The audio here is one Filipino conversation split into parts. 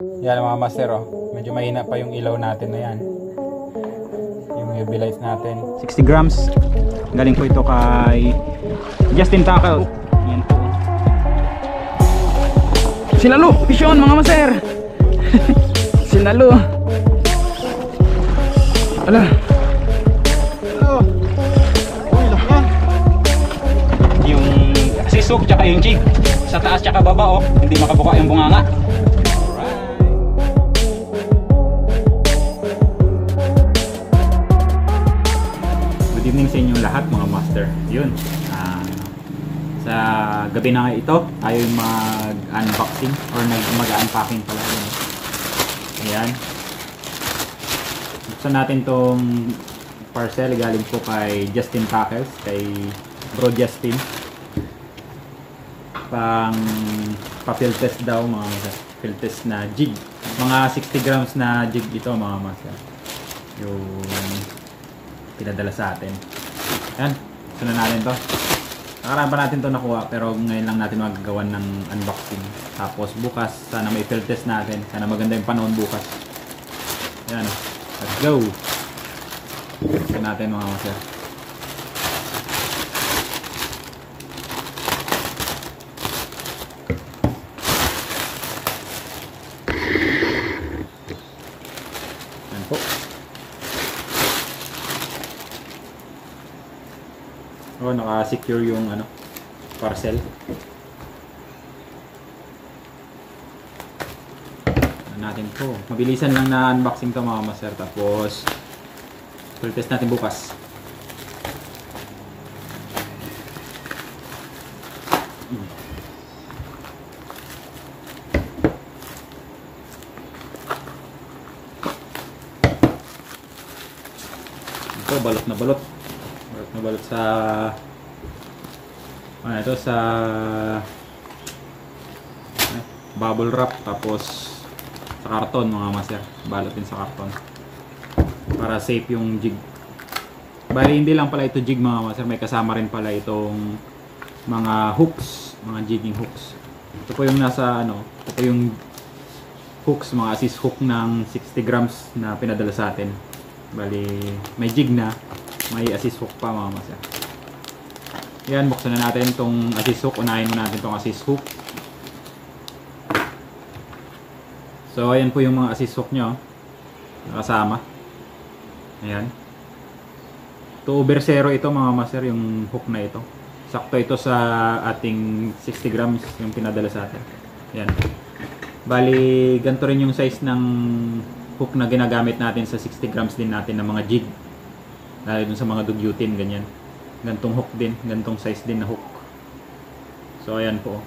Yan mga master, oh. Medyo mahina pa yung ilaw natin na yan. Yung UV light natin. 60 grams. Galing po ito kay Justin Tackle. Yan po. Sinalo! Pisyon mga master! Sinalo! Ala! Yung sisok tsaka yung jig. Sa taas tsaka baba, oh. Hindi makabuka yung bunganga. Good evening sa inyong lahat mga master. Yun, sa gabi na nga ito tayo mag-unboxing or mag-unpacking pala yun. Ayan, buksan natin tong parcel galing po kay Justin Tackles, kay Bro Justin, pa-field test daw mga master. Field test na jig, mga 60 grams na jig ito mga master, yung pinadala sa atin. Ayan, sunan natin to. Nakaraan pa natin to nakuha, pero ngayon lang natin magagawa ng unboxing. Tapos bukas, sana may field test natin. Sana maganda yung panahon bukas. Ayan, let's go. Sunan natin mga master. Ayan po. Oh, naka-secure yung parcel. Natin po. Mabilisan lang na unboxing to mga master. Tapos field test natin bukas. Ito, balot na balot. Nabalot sa ito sa bubble wrap, tapos sa karton mga master. Balot din sa karton para safe yung jig. Bali hindi lang pala ito jig mga master, may kasama rin pala itong mga hooks, mga jigging hooks. Ito po yung nasa ito po yung hooks, mga assist hook ng 60 grams na pinadala sa atin. Bali may jig na, may assist hook pa mga master. Yan, buksan na natin itong assist hook. Unahin mo natin itong assist hook. So ayan po yung mga assist hook nyo nakasama. Ayan, 2/0 ito mga master, yung hook na ito. Sakto ito sa ating 60 grams yung pinadala sa atin. Ayan, bali ganito rin yung size ng hook na ginagamit natin sa 60 grams din natin ng mga jig. Lalo dun sa mga dugyutin, ganyan. Gantong hook din, gantong size din na hook. So ayan po.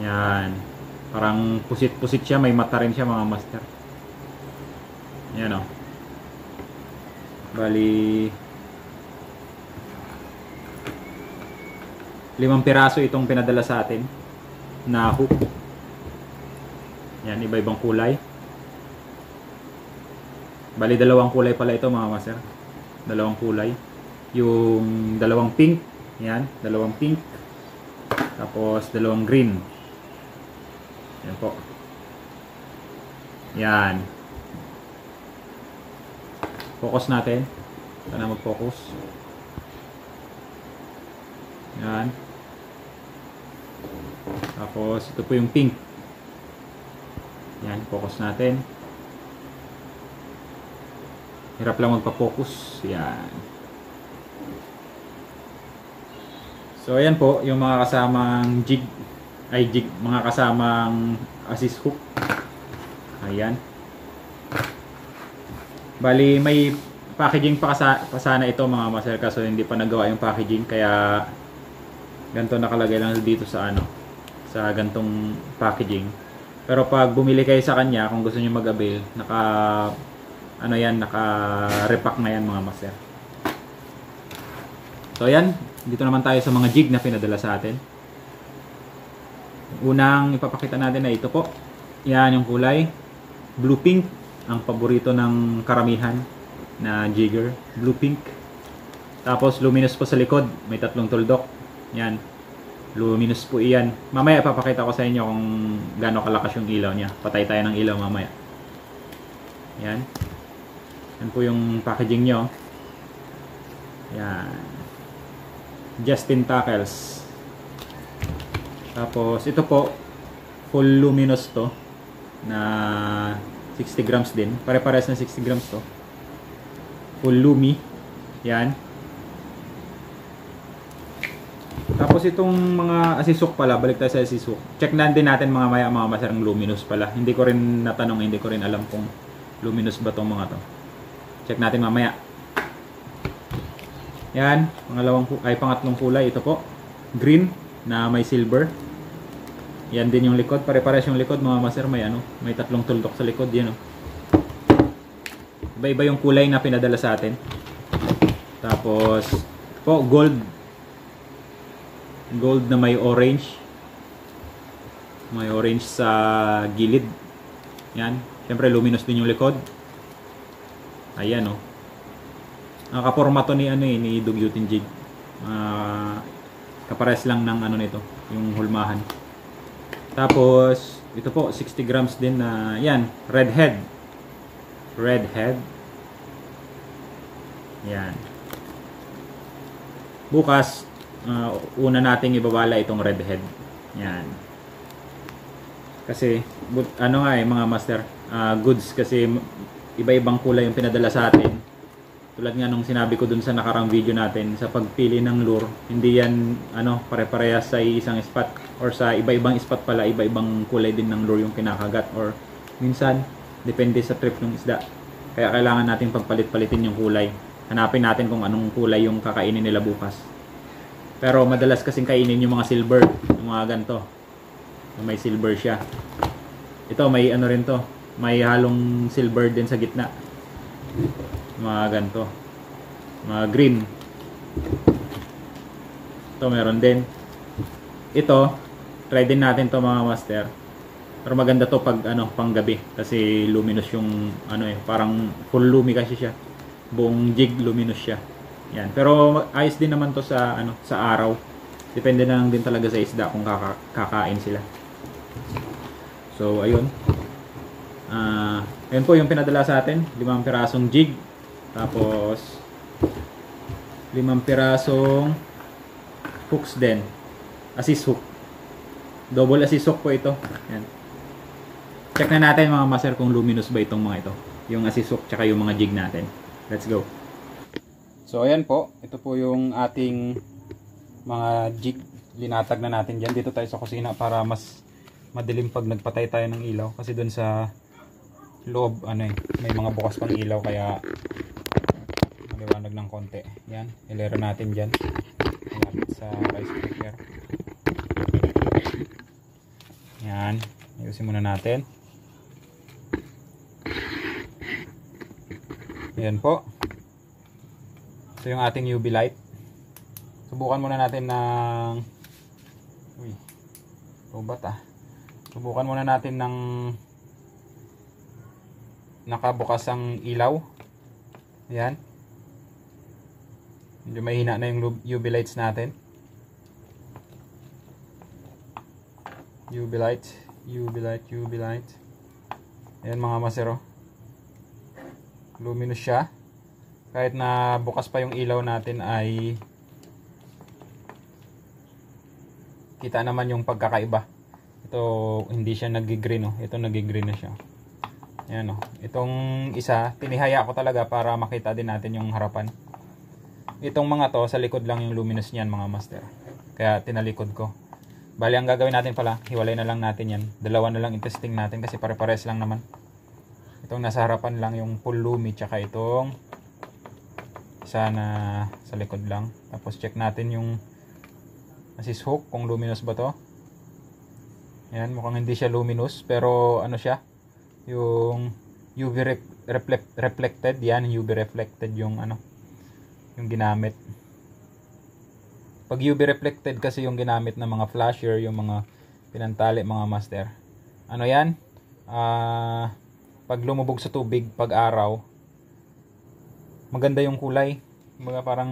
Yan. Parang pusit-pusit siya, may mata rin siya mga master. Yan o. Bali 5 piraso itong pinadala sa atin na hook. Yan, iba-ibang kulay. Bali 2 kulay pala ito mga master. 2 kulay. Yung 2 pink. Yan, 2 pink. Tapos 2 green. Yan po. Yan. Focus natin. Sana mag-focus. Yan. Tapos ito po yung pink. Yan, focus natin. Hirap lang magpa-focus. Yan. So ayan po yung mga kasamang jig, mga kasamang assist hook. Ayan. Bali may packaging pa sana ito mga master, kaso hindi pa nagawa yung packaging, kaya ganito nakalagay lang dito sa sa gantong packaging. Pero pag bumili kayo sa kanya, kung gusto niyo mag-avail, naka-repack na yan mga master. So ayan, dito naman tayo sa mga jig na pinadala sa atin. Unang ipapakita natin na ito po. Yan yung kulay blue pink, ang paborito ng karamihan na jigger, blue pink. Tapos luminous po sa likod, may 3 tuldok. Yan. Luminous po iyan. Mamaya papakita ko sa inyo kung gaano kalakas yung ilaw niya. Patay tayo ng ilaw mamaya. Yan. Yan po yung packaging nyo. Yan. Justin Tackles. Tapos ito po, full luminous to na 60 grams din. Pare-pares na 60 grams to. Full lumi. Yan. Tapos itong mga asisok pala, balik tayo sa asisok. Check na din natin mga master ang luminous pala. Hindi ko rin natanong, hindi ko rin alam kung luminous ba tong mga to. Check natin mamaya. Yan, pangatlong kulay ito po. Green na may silver. Yan din yung likod, pare-pares yung likod mga master, may tatlong tuldok sa likod yan, oh. Iba-iba yung kulay na pinadala sa atin. Tapos po gold na may orange. May orange sa gilid. Yan, syempre luminous din yung likod. Ayan, oh. Nakaporma to ni Dugyutin jig. Kapares lang ng nito, yung hulmahan. Tapos ito po 60 grams din na yan, red head. Yan. Bukas una nating ibabala itong red head. Yan. Kasi mga master, goods kasi iba-ibang kulay yung pinadala sa atin. Tulad nga nung sinabi ko dun sa nakarang video natin, sa pagpili ng lure, hindi yan pare-parehas sa isang spot or sa iba-ibang spot pala, iba-ibang kulay din ng lure yung kinakagat or minsan depende sa trip ng isda. Kaya kailangan natin pagpalit-palitin yung kulay. Hanapin natin kung anong kulay yung kakainin nila bukas. Pero madalas kasing kainin yung mga silver, yung mga ganto. May silver siya. Ito may rin to, may halong silver din sa gitna. Mga ganto, mga green. Ito meron din. Ito try din natin to mga master, pero maganda to pag pang gabi kasi luminous yung parang full lumi kasi siya, buong jig luminous siya. Yan, pero ayos din naman to sa sa araw. Depende na lang din talaga sa isda kung kakain sila. So ayun, ayun po yung pinadala sa atin, 5 pirasong jig. Tapos 5 pirasong hooks din. Assist hook. Double assist hook po ito. Yan. Check na natin mga master kung luminous ba itong mga ito. Yung assist hook tsaka yung mga jig natin. Let's go. So ayan po. Ito po yung ating mga jig. Linatag na natin dyan. Dito tayo sa kusina para mas madilim pag nagpatay tayo ng ilaw. Kasi dun sa loob may mga bukas pang ilaw kaya maliwanag ng konti. Yan, ilera natin dyan malapit sa rice cooker. Yan, ayusin muna natin. Yan po, ito yung ating UV light. Subukan muna natin ng subukan muna natin ng nakabukas ang ilaw. Yan, medyo mahina na yung UV lights natin. UV light. Ayan mga masero, luminous siya. Kahit na bukas pa yung ilaw natin ay kita naman yung pagkakaiba. Ito hindi siya nag-green, oh. Ito nag-green na siya. Ayan, oh. Itong isa tinihaya ko talaga para makita din natin yung harapan. Itong mga to sa likod lang yung luminous niyan mga master, kaya tinalikod ko. Bali ang gagawin natin pala, hiwalay na lang natin yan. Dalawa na lang i-testing natin kasi pare-pares lang naman. Itong nasa harapan lang yung full lumi, tsaka itong isa na sa likod lang. Tapos check natin yung assist hook kung luminous ba to. Ayan, mukhang hindi siya luminous pero siya, yung UV reflected. Yan, UV reflected yung yung ginamit. Pag UV reflected kasi yung ginamit ng mga flasher, yung mga pinantali mga master, yan, pag lumubog sa tubig pag araw, maganda yung kulay. Parang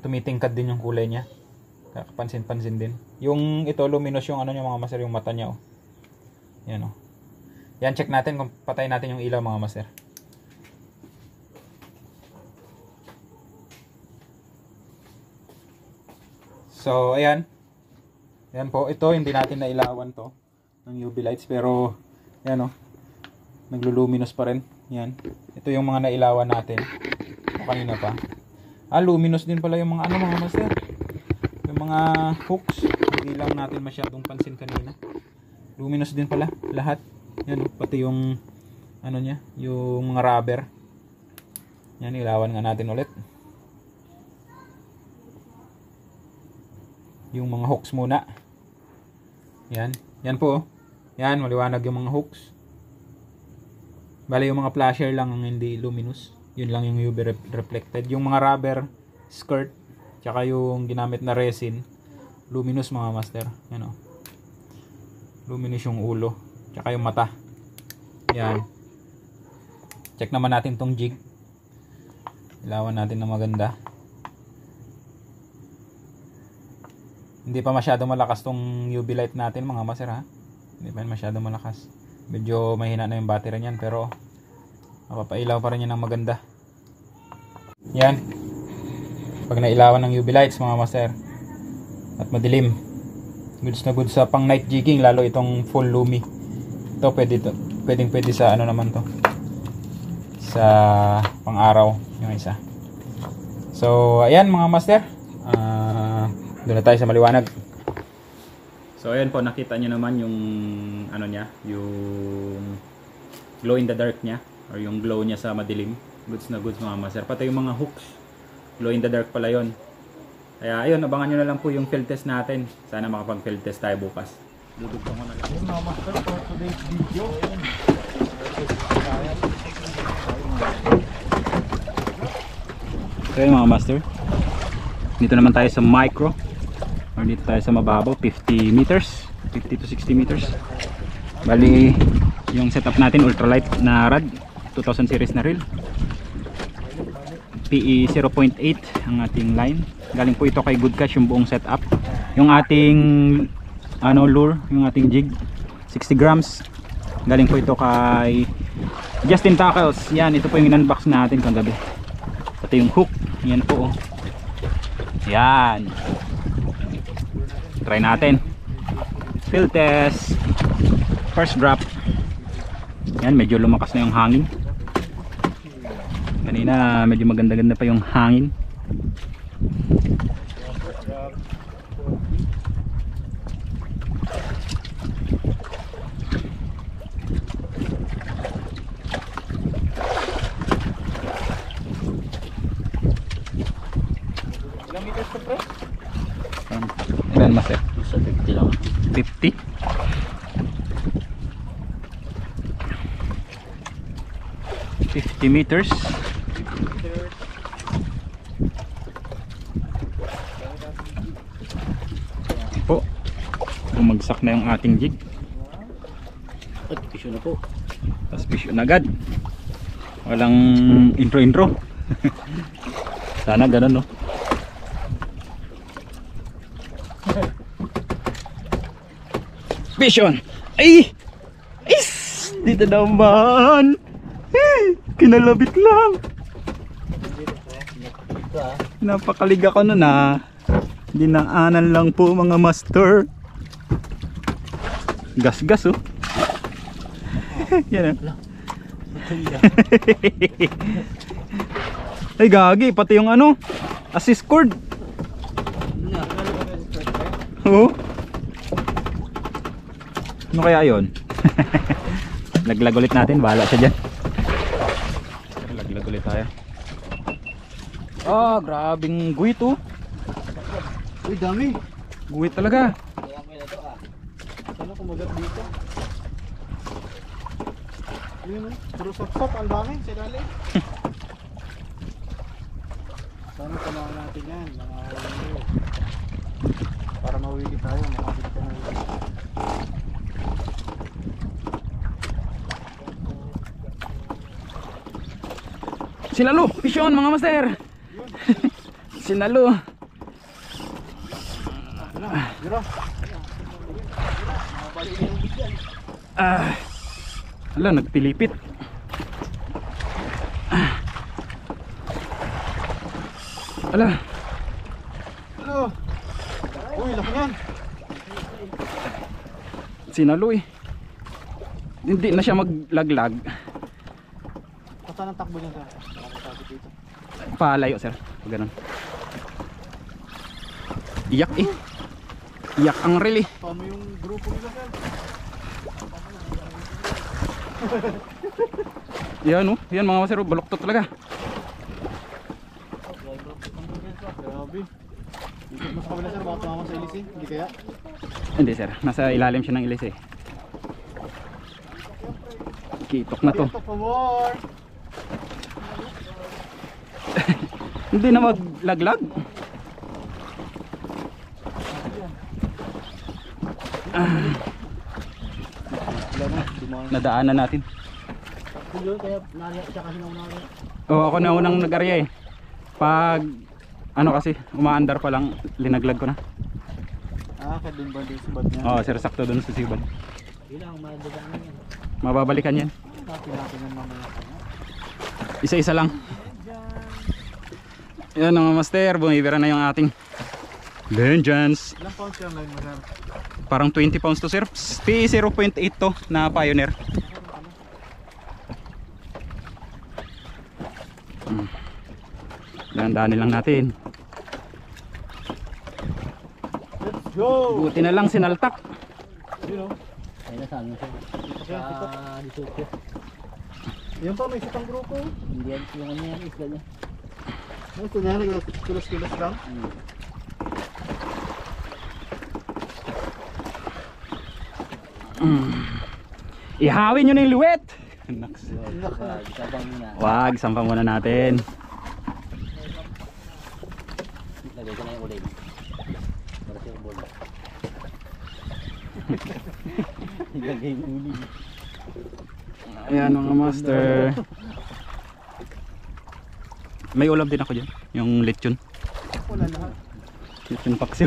tumitingkad din yung kulay niya. Kapansin-pansin din. Yung ito luminous yung ano niya mga master, yung mata niya oh. Yan oh. Yan, check natin kung patay natin yung ilaw mga master. So ayan. Yan po, ito hindi natin nailawan to ng UV lights pero yan oh. Nagluluminous pa rin. Yan. Ito yung mga nailawan natin. O kanina pa. Luminous din pala yung mga ano mga master. Yung mga hooks. Hindi lang natin masyadong pansin kanina. Luminous din pala lahat. Yan, pati yung ano niya, yung mga rubber. Yan, ilawan nga natin ulit. Yung mga hooks muna. Yan. Yan po. Yan, maliwanag yung mga hooks. Bali yung mga flasher lang ang hindi luminous. Yun lang yung UV reflected. Yung mga rubber skirt tsaka yung ginamit na resin luminous mga master. Yan o. Luminous yung ulo tsaka yung mata. Yan. Check naman natin tong jig. Ilawan natin na maganda. Hindi pa masyado malakas tong UV light natin mga master ha. Hindi pa masyado malakas. Medyo mahina na yung battery niyan pero mapapailaw pa rin yan ng maganda. Yan. Pag nailawan ng UV lights mga master at madilim, goods na goods sa pang night jigging, lalo itong full lumi. Ito pwedeng sa ano naman to, sa pang araw yung isa. So ayan mga master, doon na tayo sa maliwanag. So ayan po, nakita nyo naman yung ano niya, yung glow in the dark niya or yung glow niya sa madilim. Goods na goods mga master. Pati yung mga hooks, glow in the dark pala yon. Kaya ayun, abangan nyo na lang po yung field test natin. Sana makapag field test tayo bukas. Dudugtong ko na lang. Yung mga master for today's video. So yun mga master, dito naman tayo sa micro or dito tayo sa mababaw, 50 meters 50 to 60 meters. Bali yung setup natin ultralight na rod, 2000 series na reel, PE 0.8 ang ating line. Galing po ito kay Good Catch yung buong setup. Yung ating lure, yung ating jig 60 grams. Galing po ito kay Justin Tackles. Yan, ito po yung in-unbox natin kagabi. Pati yung hook, yan po oh. Yan, try natin field test, first drop. Yan, medyo lumakas na yung hangin. Kanina medyo maganda-ganda pa yung hangin. Ilang meters to pre? Ilan master? Sa 50 lang. 50? 50 meters. Po, bumagsak na yung ating jig. At pisyo na po. Tapos pisyo na agad. Walang intro. Sana ganun no. Vision. Ay! Is! Dito naman. Kinalabit lang. Napakaliga ko nun ah. Dinaanan lang po mga master. Gas-gas oh. Yan ah. Ay gagi, pati yung assist cord. Oo. Ano kaya yun? Laglag ulit natin, bahala siya dyan. Laglag ulit tayo. Grabing guwit oh. Uy, dami. Guwit talaga. Sana kumagat dito. Yun oh, puro sop-sop, ang dami sa ilalim. Sana tanawan natin yan, mga ulo. Para mawili tayo, makakita ka na ulo. Sinalo, pisyon mga master. Sinalo. Dito. Ala, nagpilipit. Ala. Ano? Uy, laki yan. Sinaloy. Hindi na siya maglaglag. Saan ang takbo niya, sir? Nakakasabit dito. Palayo, sir. Pag ganun. Iyak eh. Iyak ang reel eh. Paano yung grupo nila, sir? Yan oh. Yan mga master, baluktot talaga. Grabe. Dito mo sa kabila, sir, baka tumama sa ilis eh. Hindi kaya? Hindi sir, nasa ilalim siya ng ilis eh. Kitok na to. Ito for more. Hindi na maglaglag. Nadaanan natin. Kaya nariyak siya kasi naunari. Oo, ako na unang nag-arya eh. Pag ano kasi, umaandar pa lang, linaglag ko na. Kaya dun ba din subad niya? Oo, sir, sakto dun sa sibad. Ilang madadaanan yan. Mababalikan yan. Natin yan mamaya. Isa-isa lang. Yan mga master, bumibira na yung ating Vengeance. Ilang pounds yung line mo, sir? Parang 20 pounds to sir. P0.8 to na Pioneer. Dahan-dahanin lang natin. Let's go! Buti na lang sinaltak. Yun o. Ay, nasaan mo siya? Dito. Yan pa, may isang grupo. Hindi yan yung ano yan, isla niya. Ito niya, nagkilos-kilos lang. Ihawin nyo na yung luwet. Naks. Sabang muna. Wag, sampang muna natin. Lagay ko na yung ulit. Para siya yung bola. Ilagay yung ulit. Ayan mga master. May ulam din ako dyan. Yung lechon. Wala lahat. Lechon paksiw.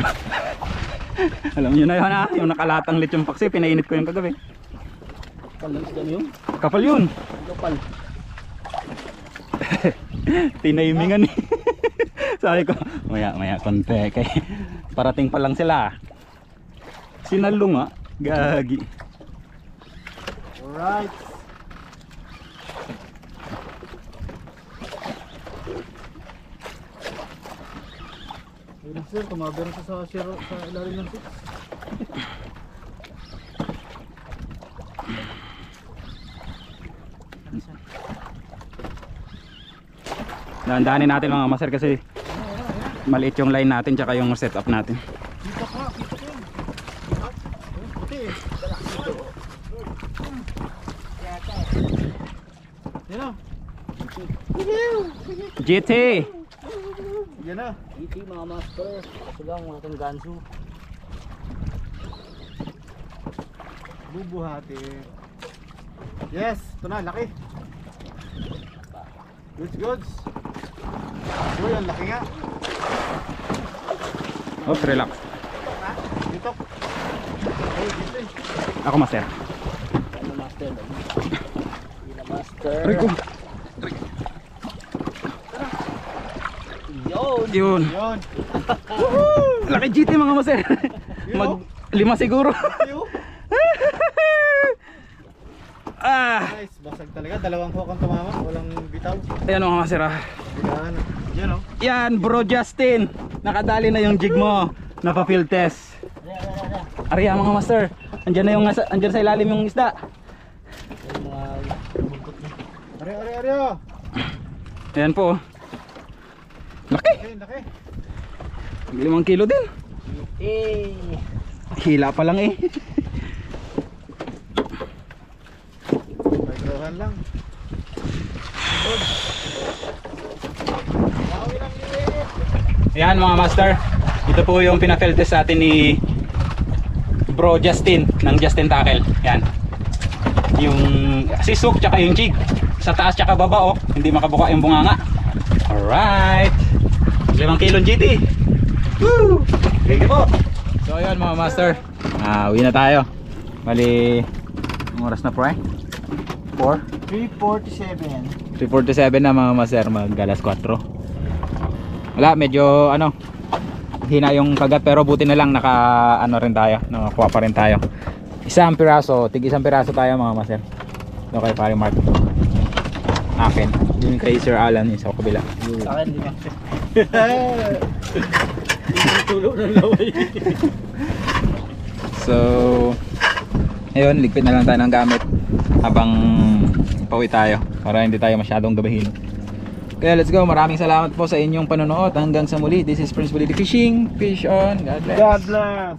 Alam nyo na yun ha. Yung nakalatang lechon paksiw. Pinainit ko yung kagabi. Kapal lang siya yun. Kapal yun. Kapal. Tinaimingan eh. Sabi ko, maya konti. Kay parating pa lang sila. Sinalo nga. Gagi. Alright. Ayun sir, tumabero sa ilalim ng 6. Dahan-dahanin natin mga master kasi maliit yung line natin tsaka yung setup natin. Kita ka yan. Puti eh. Yan o. GT! Yan na. Iti mga master. Kaso lang mga itong ganso. Bubuhati. Yes, ito na, laki. Goods. Uy, ang laki nga. Oops, relax. Dito. Ay, dito eh. Ako master. Ano master? Ila master. Rico. Yun. Yun. Yun. Laki GT mga master. Mag 5 siguro. Yo. Nice, basag talaga. Dalawang hook ang tumama. Walang bitaw. Ayan mga master ah. Yan. Yan o. Yan bro Justin. Nakadali na yung jig mo. Napa-field test. Ariya mga master. Andyan na yung andyan sa ilalim yung isda. Yung mga buntot niya. Ari. Ayan po. Laki. Laki. 5 kilo din. Eh. Hila pa lang eh. Pagkarohan lang. Ayan mga master. Ito po yung pina-field test sa atin ni Bro Justin ng Justin Tackle. Yan. Yung sisuk tsaka yung jig. Sa taas tsaka baba oh. Hindi makabuka yung bunganga. Alright. 5 kilong GT. Woo! Thank you po. So ayun mga master, uwi na tayo. Bali, ang oras na po 4? 3:47. 3:47 na mga master, mag alas 4. Wala, medyo hina yung kagat, pero buti na lang naka rin tayo, nakakuha pa rin tayo. Isang piraso tayo mga master. Ito kay pare Mark. Akin, yung kay Sir Alan, yung sa kabila. Sa akin, di ba? Tulo ng laway. So, ayun, ligpit na lang tayo ng gamit habang pauwi tayo para hindi tayo masyadong gabahin. Kaya let's go. Maraming salamat po sa inyong panonood. Hanggang sa muli. This is Prince Bully Fishing. Fish on. God bless. God bless.